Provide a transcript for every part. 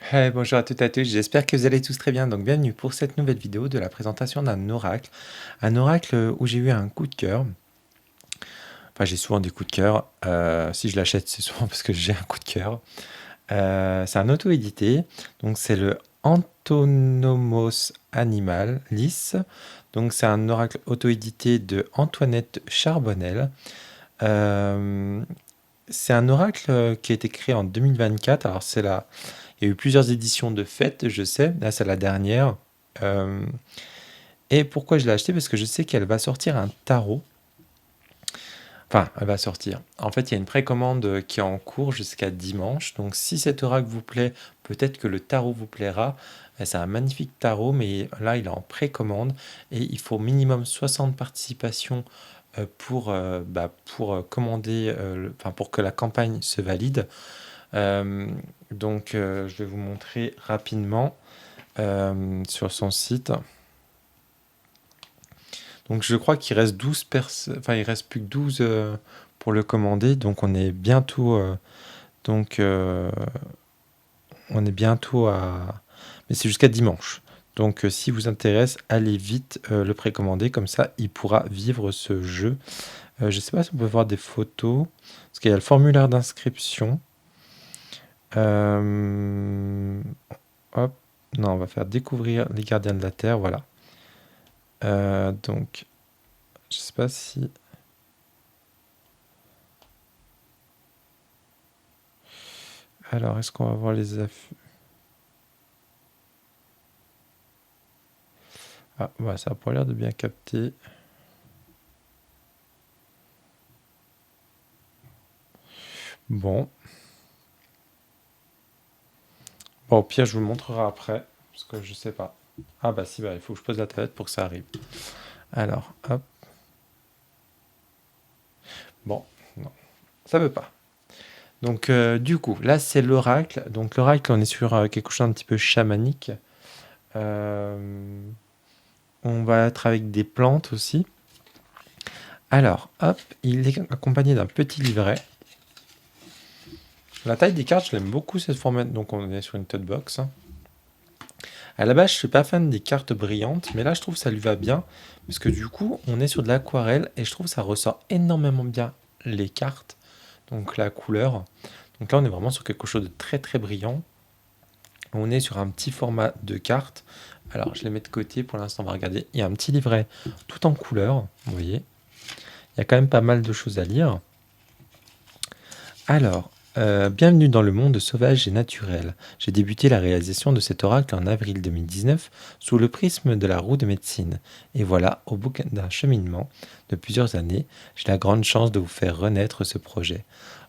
Hey, bonjour à toutes et à tous, j'espère que vous allez tous très bien. Donc bienvenue pour cette nouvelle vidéo de la présentation d'un oracle. Un oracle où j'ai eu un coup de cœur. Enfin, j'ai souvent des coups de cœur. Si je l'achète, c'est souvent parce que j'ai un coup de cœur. C'est un auto-édité. Donc c'est le Antonomos Animalis. Donc c'est un oracle auto-édité de Antoinette Charbonnel. Euh, c'est un oracle qui a été créé en 2024. Alors c'est la Il y a eu plusieurs éditions de fête, je sais. Là, c'est la dernière. Euh, et pourquoi je l'ai acheté? Parce que je sais qu'elle va sortir un tarot. Enfin, elle va sortir. En fait, il y a une précommande qui est en cours jusqu'à dimanche. Donc, si cet oracle vous plaît, peut-être que le tarot vous plaira. C'est un magnifique tarot, mais là, il est en précommande. Et il faut minimum 60 participations pour commander, enfin, pour que la campagne se valide. Euh, je vais vous montrer rapidement sur son site. Donc, je crois qu'il reste 12 personnes, enfin, il reste plus que 12 pour le commander. Donc, donc, euh, on est bientôt à, mais c'est jusqu'à dimanche. Donc, si vous intéresse, allez vite le précommander. Comme ça, il pourra vivre ce jeu. Je ne sais pas si on peut voir des photos. Parce qu'il y a le formulaire d'inscription. Euh, Hop. Non, on va faire découvrir les gardiens de la Terre. Voilà. Donc, je sais pas si. Alors, est-ce qu'on va voir les affiches? Ah, bah, ça a pas l'air de bien capter. Bon. Bon, au pire, je vous le montrerai après. Parce que je sais pas. Ah, bah, si, bah, il faut que je pose la tablette pour que ça arrive. Alors, hop. Bon, non, ça veut pas. Donc, du coup, là, c'est l'oracle. Donc, l'oracle, on est sur quelque chose d'un petit peu chamanique. Euh, on va être avec des plantes aussi. Alors, hop, il est accompagné d'un petit livret. La taille des cartes, je l'aime beaucoup cette format. Donc, on est sur une tote box. À la base, je suis pas fan des cartes brillantes, mais là, je trouve que ça lui va bien. Parce que du coup, on est sur de l'aquarelle et je trouve que ça ressort énormément bien les cartes. Donc, la couleur. Donc là, on est vraiment sur quelque chose de très très brillant. On est sur un petit format de carte. Alors, je les mets de côté pour l'instant, on va regarder. Il y a un petit livret tout en couleur, vous voyez. Il y a quand même pas mal de choses à lire. Alors, bienvenue dans le monde sauvage et naturel. J'ai débuté la réalisation de cet oracle en avril 2019 sous le prisme de la roue de médecine. Et voilà, au bout d'un cheminement de plusieurs années, j'ai la grande chance de vous faire renaître ce projet.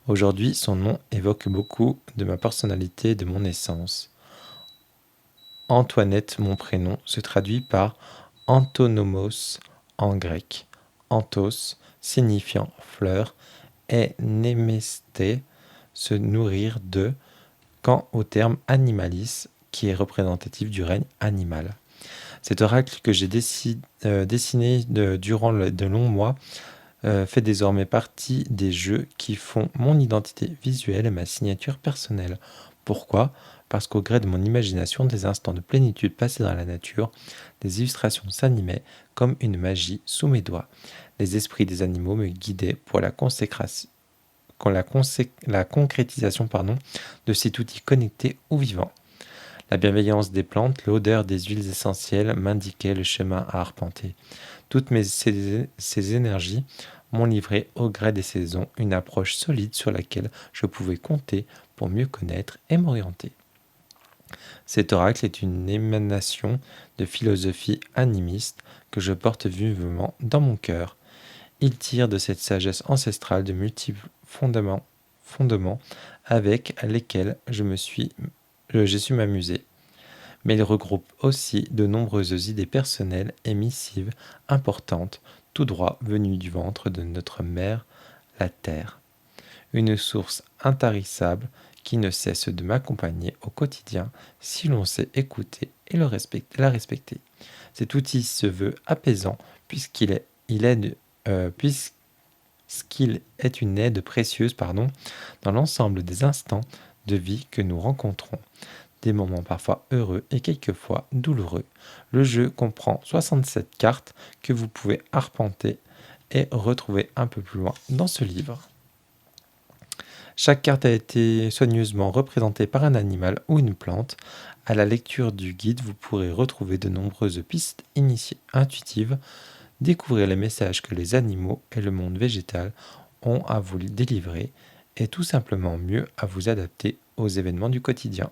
Aujourd'hui, son nom évoque beaucoup de ma personnalité et de mon essence. Antoinette, mon prénom, se traduit par Antonomos en grec. Anthos, signifiant fleur, et némesté, se nourrir de, quant au terme animalis, qui est représentatif du règne animal. Cet oracle que j'ai dessiné durant de longs mois fait désormais partie des jeux qui font mon identité visuelle et ma signature personnelle. Pourquoi? Parce qu'au gré de mon imagination, des instants de plénitude passés dans la nature, des illustrations s'animaient comme une magie sous mes doigts. Les esprits des animaux me guidaient pour la concrétisation de cet outil connecté ou vivant. La bienveillance des plantes, l'odeur des huiles essentielles m'indiquaient le chemin à arpenter. Ces énergies m'ont livré au gré des saisons une approche solide sur laquelle je pouvais compter pour mieux connaître et m'orienter. Cet oracle est une émanation de philosophie animiste que je porte vivement dans mon cœur. Il tire de cette sagesse ancestrale de multiples fondements avec lesquels j'ai su m'amuser. Mais il regroupe aussi de nombreuses idées personnelles et missives importantes, tout droit venues du ventre de notre mère, la Terre. Une source intarissable qui ne cesse de m'accompagner au quotidien si l'on sait écouter et la respecter. Cet outil se veut apaisant puisqu'il est une aide précieuse dans l'ensemble des instants de vie que nous rencontrons. des moments parfois heureux et quelquefois douloureux. Le jeu comprend 67 cartes que vous pouvez arpenter et retrouver un peu plus loin dans ce livre. Chaque carte a été soigneusement représentée par un animal ou une plante. À la lecture du guide, vous pourrez retrouver de nombreuses pistes intuitives, découvrir les messages que les animaux et le monde végétal ont à vous délivrer et tout simplement mieux à vous adapter aux événements du quotidien.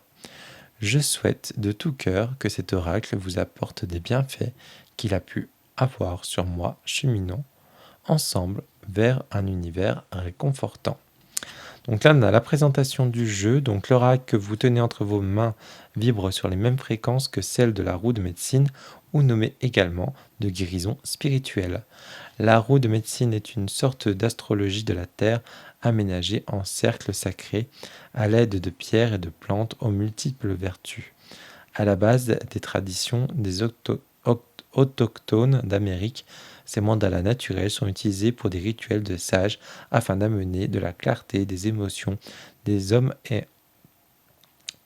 Je souhaite de tout cœur que cet oracle vous apporte des bienfaits qu'il a pu avoir sur moi, cheminant ensemble vers un univers réconfortant. Donc là, on a la présentation du jeu. Donc l'oracle que vous tenez entre vos mains vibre sur les mêmes fréquences que celle de la roue de médecine, ou nommée également de guérison spirituelle. La roue de médecine est une sorte d'astrologie de la Terre aménagée en cercle sacré à l'aide de pierres et de plantes aux multiples vertus. À la base des traditions des autochtones d'Amérique, ces mandalas naturels sont utilisés pour des rituels de sages afin d'amener de la clarté des émotions des hommes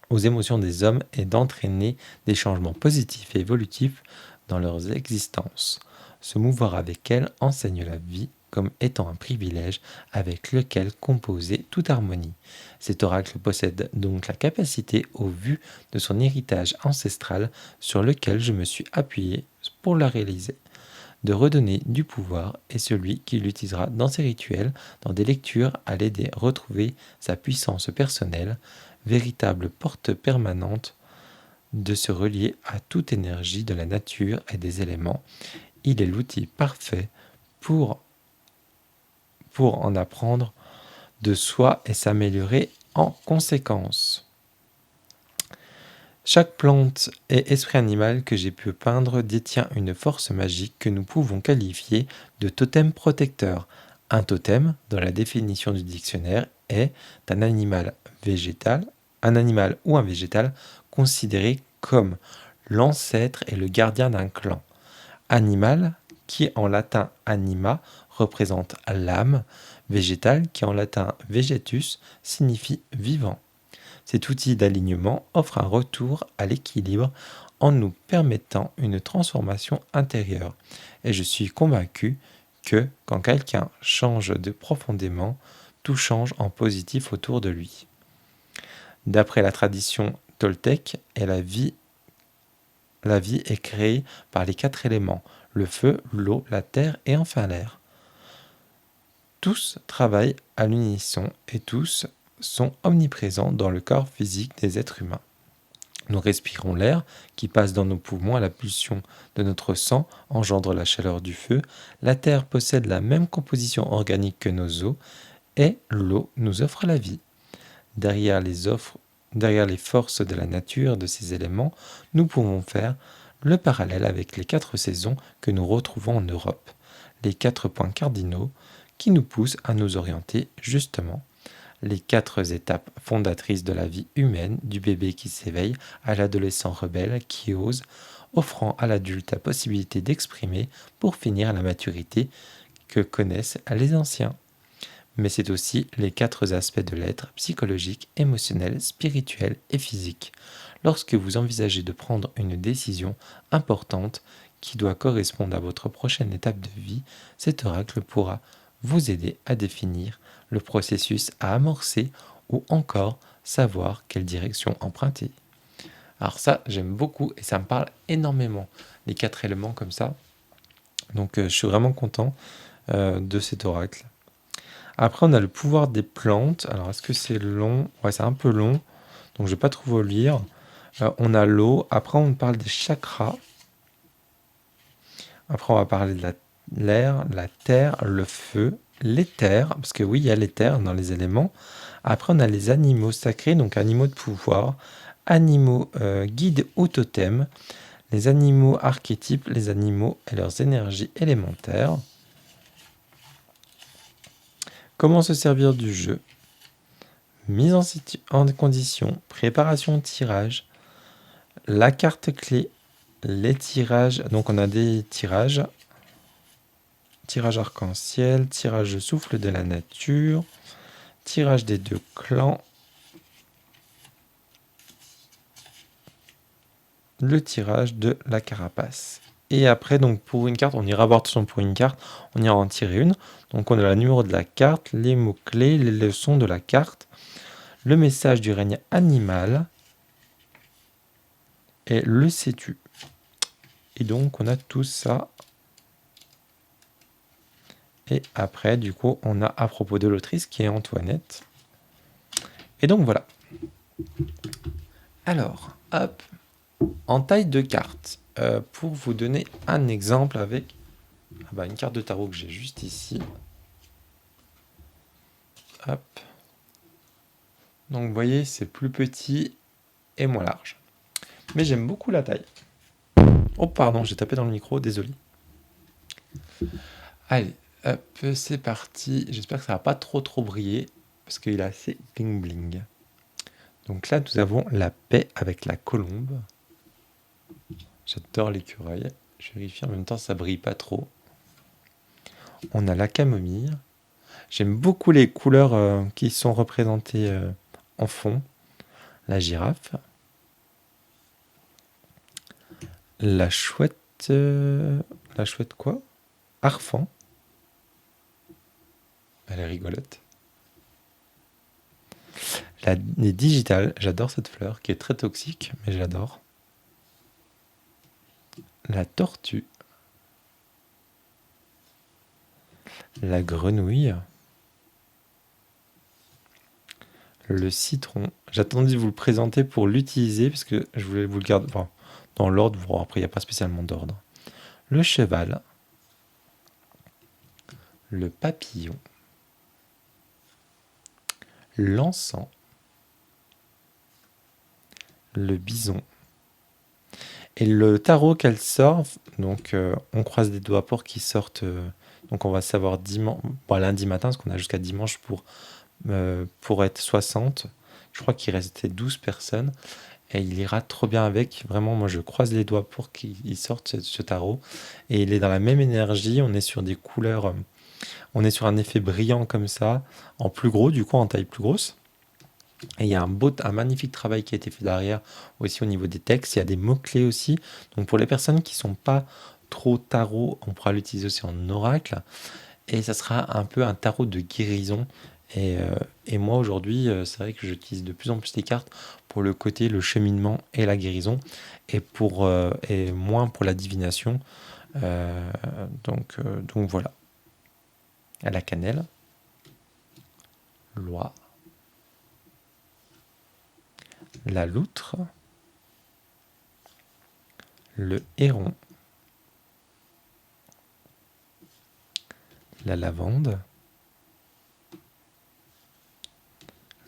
aux émotions des hommes et d'entraîner des changements positifs et évolutifs dans leurs existences. Se mouvoir avec elles enseigne la vie comme étant un privilège avec lequel composer toute harmonie. Cet oracle possède donc la capacité, au vu de son héritage ancestral sur lequel je me suis appuyé pour la réaliser, de redonner du pouvoir, et celui qui l'utilisera dans ses rituels, dans des lectures, à l'aider à retrouver sa puissance personnelle, véritable porte permanente de se relier à toute énergie de la nature et des éléments. Il est l'outil parfait pour en apprendre de soi et s'améliorer en conséquence. Chaque plante et esprit animal que j'ai pu peindre détient une force magique que nous pouvons qualifier de totem protecteur. Un totem, dans la définition du dictionnaire, est un animal ou un végétal considéré comme l'ancêtre et le gardien d'un clan. Animal, qui en latin anima, représente l'âme, végétal, qui en latin vegetus, signifie vivant. Cet outil d'alignement offre un retour à l'équilibre en nous permettant une transformation intérieure. Et je suis convaincu que quand quelqu'un change de profondément, tout change en positif autour de lui. D'après la tradition toltèque, la vie est créée par les 4 éléments, le feu, l'eau, la terre et enfin l'air. Tous travaillent à l'unisson et tous sont omniprésents dans le corps physique des êtres humains. Nous respirons l'air qui passe dans nos poumons à la pulsion de notre sang, engendre la chaleur du feu. La terre possède la même composition organique que nos os et l'eau nous offre la vie. Derrière les forces de la nature de ces éléments, nous pouvons faire le parallèle avec les 4 saisons que nous retrouvons en Europe, les 4 points cardinaux qui nous poussent à nous orienter justement. Les 4 étapes fondatrices de la vie humaine, du bébé qui s'éveille à l'adolescent rebelle qui ose, offrant à l'adulte la possibilité d'exprimer pour finir à la maturité que connaissent les anciens. Mais c'est aussi les 4 aspects de l'être, psychologique, émotionnel, spirituel et physique. Lorsque vous envisagez de prendre une décision importante qui doit correspondre à votre prochaine étape de vie, cet oracle pourra vous aider à définir le processus à amorcer ou encore savoir quelle direction emprunter. Alors ça, j'aime beaucoup et ça me parle énormément, les 4 éléments comme ça. Donc je suis vraiment content de cet oracle. Après, on a le pouvoir des plantes. Alors, est-ce que c'est long? Ouais, c'est un peu long, donc je ne vais pas trop vous lire. On a l'eau. Après, on parle des chakras. Après, on va parler de l'air, la terre, le feu, l'éther, parce que oui, il y a l'éther dans les éléments. Après, on a les animaux sacrés, donc animaux de pouvoir, animaux guides ou totems, les animaux archétypes, les animaux et leurs énergies élémentaires. Comment se servir du jeu? Mise en condition, préparation, tirage, la carte clé, les tirages. Donc on a des tirages. Tirage arc-en-ciel, tirage souffle de la nature, tirage des 2 clans, le tirage de la carapace. Et après, donc pour une carte, on ira voir de toute façon pour une carte, on ira en tirer une. Donc on a le numéro de la carte, les mots-clés, les leçons de la carte, le message du règne animal et le sais-tu. Et donc on a tout ça. Et après, du coup, on a à propos de l'autrice qui est Antoinette. Et donc voilà. Alors, hop, en taille de carte, pour vous donner un exemple avec une carte de tarot que j'ai juste ici. Hop. Donc vous voyez, c'est plus petit et moins large. Mais j'aime beaucoup la taille. Oh pardon, j'ai tapé dans le micro, désolé. Allez, hop, c'est parti. J'espère que ça va pas trop briller parce qu'il est assez bling bling. Donc là, nous avons la paix avec la colombe. J'adore l'écureuil. Je vérifie en même temps, ça brille pas trop. On a la camomille. J'aime beaucoup les couleurs qui sont représentées en fond. La girafe. La chouette. La chouette quoi? Arfan. Elle est rigolote. Les digitales, j'adore cette fleur qui est très toxique, mais j'adore. La tortue. La grenouille. Le citron. J'attendais de vous le présenter pour l'utiliser parce que je voulais vous le garder dans l'ordre. Bon, après, il n'y a pas spécialement d'ordre. Le cheval. Le papillon. L'encens. Le bison. Et le tarot qu'elle sort, donc on croise des doigts pour qu'il sorte. Donc on va savoir lundi matin, parce qu'on a jusqu'à dimanche pour être 60. Je crois qu'il restait 12 personnes. Et il ira trop bien avec. Vraiment, moi je croise les doigts pour qu'il sorte ce tarot. Et il est dans la même énergie. On est sur des couleurs. On est sur un effet brillant comme ça. En plus gros, du coup, en taille plus grosse. Et il y a un magnifique travail qui a été fait derrière aussi au niveau des textes. Il y a des mots-clés aussi. Donc pour les personnes qui ne sont pas trop tarot, on pourra l'utiliser aussi en oracle. Et ça sera un peu un tarot de guérison. Et moi aujourd'hui, c'est vrai que j'utilise de plus en plus les cartes pour le côté, le cheminement et la guérison. Et moins pour la divination. Donc voilà. À la cannelle. Loi. La loutre. Le héron. La lavande.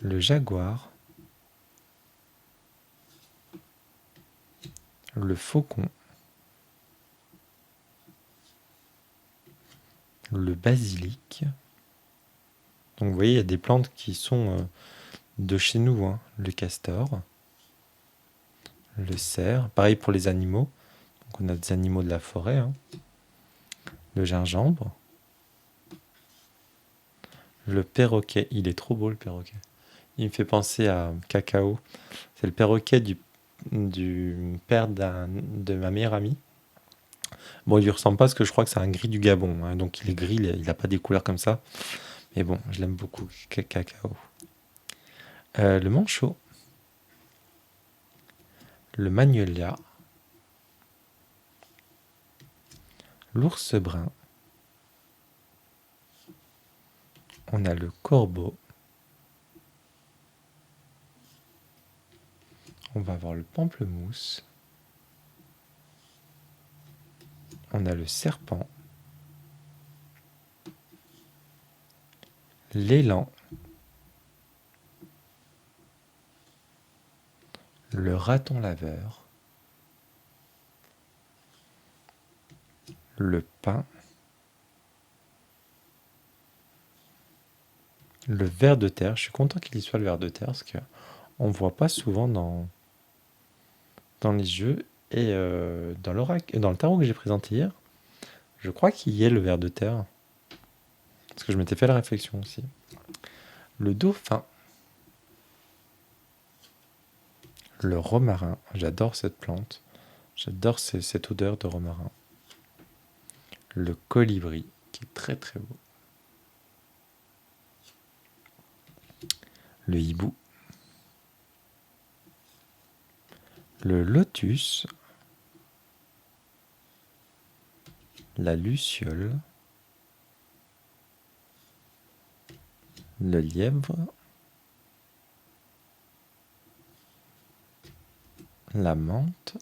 Le jaguar. Le faucon. Le basilic. Donc vous voyez, il y a des plantes qui sont de chez nous, hein. Le castor. Le cerf. Pareil pour les animaux. Donc on a des animaux de la forêt, hein. Le gingembre. Le perroquet. Il est trop beau le perroquet. Il me fait penser à Cacao. C'est le perroquet du père de ma meilleure amie. Bon, il lui ressemble pas parce que je crois que c'est un gris du Gabon, hein. Donc il est gris, il n'a pas des couleurs comme ça. Mais bon, je l'aime beaucoup, Cacao. Le manchot. Le magnolia. L'ours brun. On a le corbeau. On va avoir le pamplemousse. On a le serpent. L'élan. Le raton laveur. Le pin. Le ver de terre. Je suis content qu'il y soit le ver de terre parce qu'on ne voit pas souvent dans les jeux. Et dans le tarot que j'ai présenté hier, je crois qu'il y est le ver de terre. Parce que je m'étais fait la réflexion aussi. Le dauphin. Le romarin. J'adore cette plante. J'adore cette odeur de romarin. Le colibri, qui est très très beau. Le hibou. Le lotus. La luciole. Le lièvre. La menthe.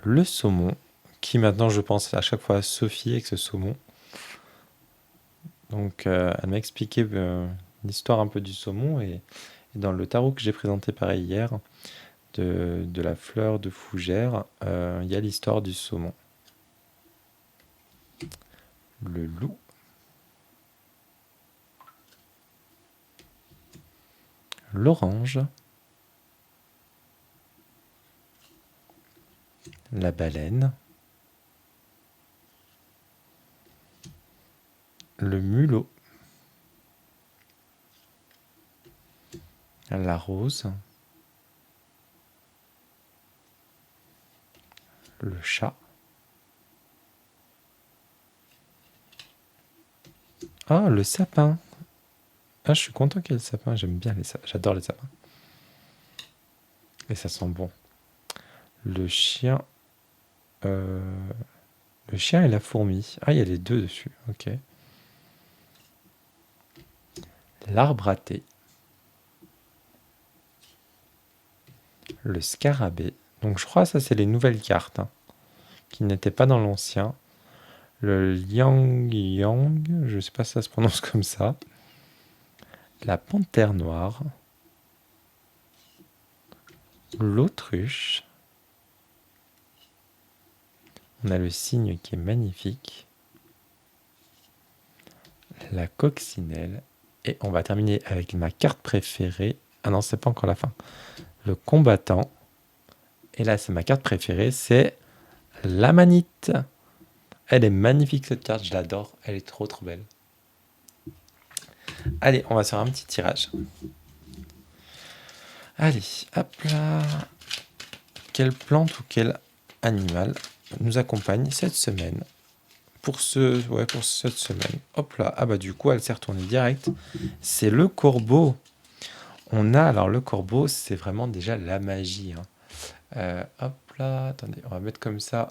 Le saumon, qui maintenant je pense à chaque fois à Sophie avec ce saumon. Donc elle m'a expliqué l'histoire un peu du saumon et dans le tarot que j'ai présenté pareil hier de la fleur de fougère, il y a l'histoire du saumon. Le loup. L'orange. La baleine. Le mulot. La rose. Le chat. Ah, le sapin. Ah, je suis content qu'il y ait le sapin. J'aime bien les sapins. J'adore les sapins. Et ça sent bon. Le chien. Le chien et la fourmi. Ah, il y a les deux dessus. Ok. L'arbre à thé. Le scarabée. Donc je crois que ça c'est les nouvelles cartes hein, qui n'étaient pas dans l'ancien. Le liang yang, je sais pas si ça se prononce comme ça. La panthère noire. L'autruche. On a le cygne qui est magnifique. La coccinelle. Et on va terminer avec ma carte préférée. Ah non, c'est pas encore la fin. Le combattant. Et là, c'est ma carte préférée, c'est l'amanite. Elle est magnifique cette carte, je l'adore. Elle est trop trop belle. Allez, on va faire un petit tirage. Allez, hop là. Quelle plante ou quel animal nous accompagne cette semaine pour cette semaine. Hop là. Ah bah du coup, elle s'est retournée direct. C'est le corbeau. Alors le corbeau, c'est vraiment déjà la magie. Hop là, attendez, on va mettre comme ça.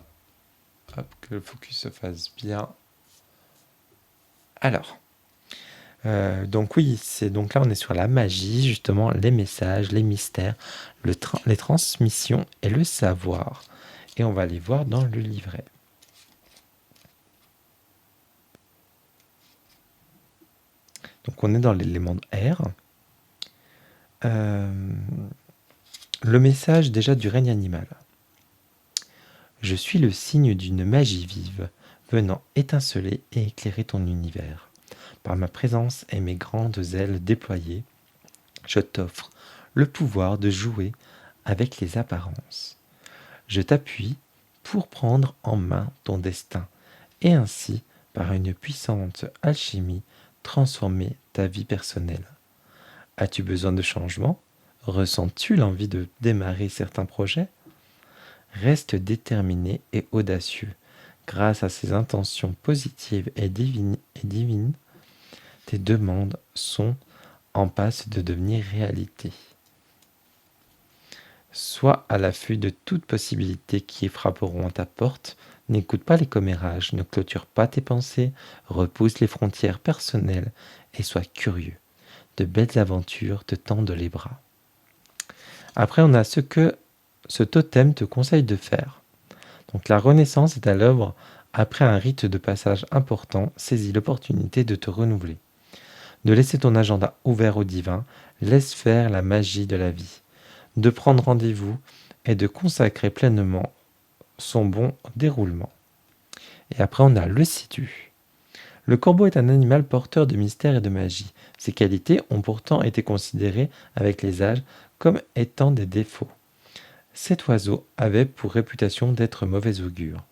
Hop, que le focus se fasse bien. Alors, donc oui, donc là on est sur la magie, justement, les messages, les mystères, les transmissions et le savoir. Et on va les voir dans le livret. Donc on est dans l'élément air. Le message déjà du règne animal. Je suis le signe d'une magie vive, venant étinceler et éclairer ton univers. Par ma présence et mes grandes ailes déployées, je t'offre le pouvoir de jouer avec les apparences. Je t'appuie pour prendre en main ton destin et ainsi, par une puissante alchimie, transformer ta vie personnelle. As-tu besoin de changement? Ressens-tu l'envie de démarrer certains projets? Reste déterminé et audacieux. Grâce à ces intentions positives et divines, tes demandes sont en passe de devenir réalité. Sois à l'affût de toutes possibilités qui frapperont à ta porte. N'écoute pas les commérages, ne clôture pas tes pensées, repousse les frontières personnelles et sois curieux. De belles aventures te tendent les bras. Après, on a ce que ce totem te conseille de faire. Donc la renaissance est à l'œuvre après un rite de passage important. Saisis l'opportunité de te renouveler. De laisser ton agenda ouvert au divin, laisse faire la magie de la vie. De prendre rendez-vous et de consacrer pleinement son bon déroulement. Et après, on a le situ. Le corbeau est un animal porteur de mystère et de magie. Ses qualités ont pourtant été considérées avec les âges comme étant des défauts. Cet oiseau avait pour réputation d'être mauvais augure.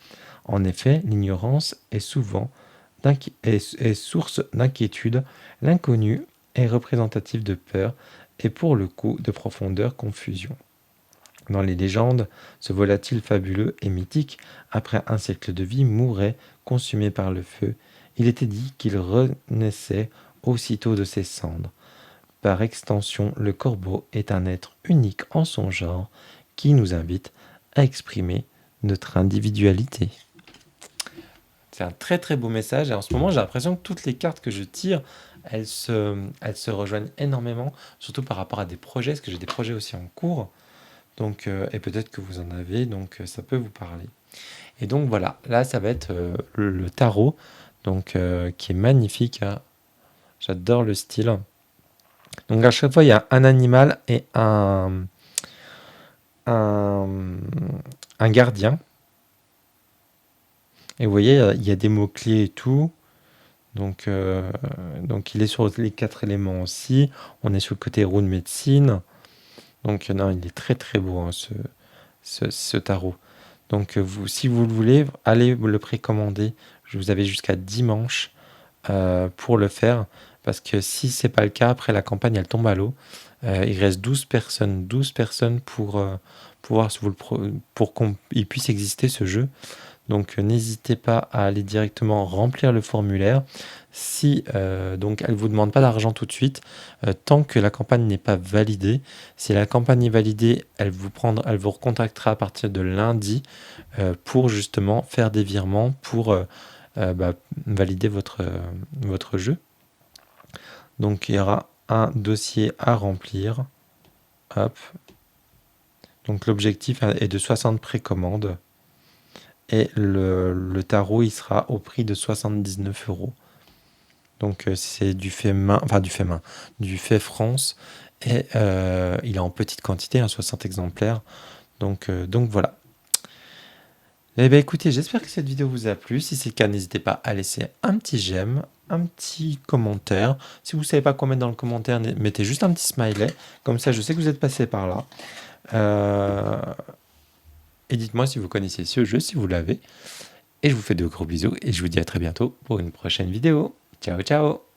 En effet, l'ignorance est souvent est source d'inquiétude, l'inconnu est représentatif de peur et pour le coup de profondeur confusion. Dans les légendes, ce volatile fabuleux et mythique, après un siècle de vie, mourait, consumé par le feu. Il était dit qu'il renaissait aussitôt de ses cendres. Par extension, le corbeau est un être unique en son genre qui nous invite à exprimer notre individualité. C'est un très très beau message et en ce moment j'ai l'impression que toutes les cartes que je tire, elles se rejoignent énormément, surtout par rapport à des projets, parce que j'ai des projets aussi en cours, donc, et peut-être que vous en avez, donc ça peut vous parler. Et donc voilà, là ça va être le tarot, donc, qui est magnifique, hein. J'adore le style. Donc à chaque fois il y a un animal et un, un gardien. Et vous voyez, il y a des mots-clés et tout. Donc il est sur les 4 éléments aussi. On est sur le côté rune médecine. Donc non, il est très très beau, hein, ce tarot. Donc si vous le voulez, allez le précommander. Vous avez jusqu'à dimanche pour le faire. Parce que si c'est pas le cas, après la campagne elle tombe à l'eau. Il reste 12 personnes. 12 personnes pour pouvoir pour qu'il puisse exister ce jeu. Donc n'hésitez pas à aller directement remplir le formulaire. Si donc elle ne vous demande pas d'argent tout de suite, tant que la campagne n'est pas validée. Si la campagne est validée, elle vous recontactera à partir de lundi pour justement faire des virements pour valider votre jeu. Donc il y aura un dossier à remplir. Hop. Donc l'objectif est de 60 précommandes. Et le tarot, il sera au prix de 79 €. Donc c'est du fait main, du fait France. Et il est en petite quantité, 60 exemplaires. Donc voilà. Eh bien écoutez, j'espère que cette vidéo vous a plu. Si c'est le cas, n'hésitez pas à laisser un petit j'aime, un petit commentaire. Si vous ne savez pas quoi mettre dans le commentaire, mettez juste un petit smiley. Comme ça, je sais que vous êtes passé par là. Et dites-moi si vous connaissez ce jeu, si vous l'avez. Et je vous fais de gros bisous et je vous dis à très bientôt pour une prochaine vidéo. Ciao, ciao!